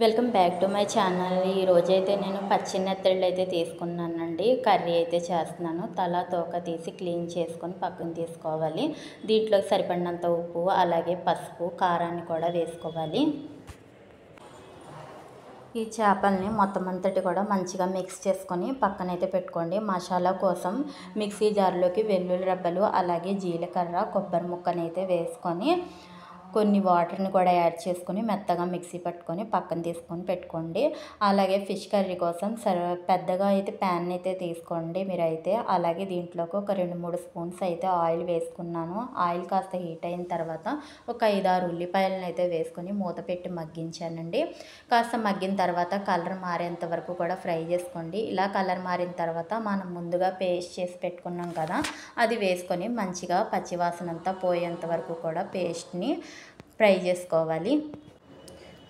Welcome back to my channel. ఈరోజైతే నేను పచ్చి నెత్తళ్ళు అయితే తీసుకున్నానండి. కర్రీ అయితే చేస్తున్నాను. తల తోక తీసి క్లీన్ చేసుకొని పక్కన తీసుకోవాలి. దీంట్లోకి సరిపడినంత ఉప్పు, అలాగే పసుపు, కారాన్ని కూడా వేసుకోవాలి. ఈ చేపల్ని మొత్తం అంతటి కూడా మంచిగా మిక్స్ చేసుకొని పక్కనైతే పెట్టుకోండి. మసాలా కోసం మిక్సీ జార్లోకి వెల్లుల్లి రెబ్బలు, అలాగే జీలకర్ర, కొబ్బరి ముక్కనైతే వేసుకొని కొన్ని వాటర్ని కూడా యాడ్ చేసుకొని మెత్తగా మిక్సీ పట్టుకొని పక్కన తీసుకొని పెట్టుకోండి. అలాగే ఫిష్ కర్రీ కోసం పెద్దగా అయితే ప్యాన్ అయితే తీసుకోండి మీరైతే. అలాగే దీంట్లోకి ఒక 2-3 స్పూన్స్ అయితే ఆయిల్ వేసుకున్నాను. ఆయిల్ కాస్త హీట్ అయిన తర్వాత ఒక 5-6 ఉల్లిపాయలను అయితే వేసుకొని మూత పెట్టి మగ్గించానండి. కాస్త మగ్గిన తర్వాత కలర్ మారేంత వరకు కూడా ఫ్రై చేసుకోండి. ఇలా కలర్ మారిన తర్వాత మనం ముందుగా పేస్ట్ చేసి పెట్టుకున్నాం కదా, అది వేసుకొని మంచిగా పచ్చివాసన అంతా పోయేంత వరకు కూడా పేస్ట్ని ఫ్రై చేసుకోవాలి.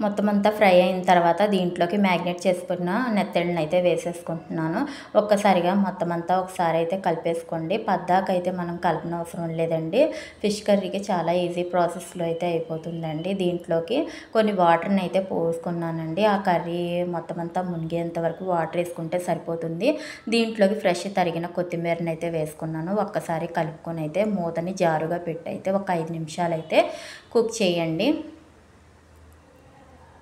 మొత్తం అంతా ఫ్రై అయిన తర్వాత దీంట్లోకి మ్యాగ్నేట్ చేసుకున్న నెత్తళ్ళని అయితే వేసేసుకుంటున్నాను. ఒక్కసారిగా మొత్తం అంతా ఒకసారి అయితే కలిపేసుకోండి. పద్దాకైతే మనం కలపనవసరం లేదండి. ఫిష్ కర్రీకి చాలా ఈజీ ప్రాసెస్లో అయితే అయిపోతుందండి. దీంట్లోకి కొన్ని వాటర్ని అయితే పోసుకున్నానండి. ఆ కర్రీ మొత్తం అంతా మునిగేంత వరకు వాటర్ వేసుకుంటే సరిపోతుంది. దీంట్లోకి ఫ్రెష్ తరిగిన కొత్తిమీరని అయితే వేసుకున్నాను. ఒక్కసారి కలుపుకొని అయితే మూతని జారుగా పెట్టి అయితే ఒక 5 నిమిషాలు అయితే కుక్ చేయండి.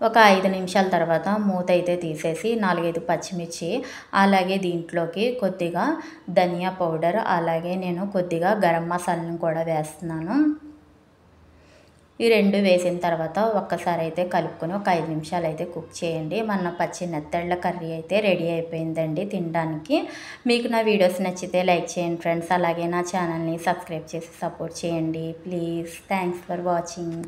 ఒక 5 నిమిషాల తర్వాత మూత అయితే తీసేసి 4-5 పచ్చిమిర్చి, అలాగే దీంట్లోకి కొద్దిగా ధనియా పౌడర్, అలాగే నేను కొద్దిగా గరం మసాలాను కూడా వేస్తున్నాను. ఈ 2 వేసిన తర్వాత ఒక్కసారి అయితే కలుపుకొని ఒక 5 నిమిషాలు అయితే కుక్ చేయండి. మన పచ్చి నెత్తళ్ళ కర్రీ అయితే రెడీ అయిపోయిందండి తినడానికి. మీకు నా వీడియోస్ నచ్చితే లైక్ చేయండి ఫ్రెండ్స్. అలాగే నా ఛానల్ని సబ్స్క్రైబ్ చేసి సపోర్ట్ చేయండి ప్లీజ్. Thanks for watching.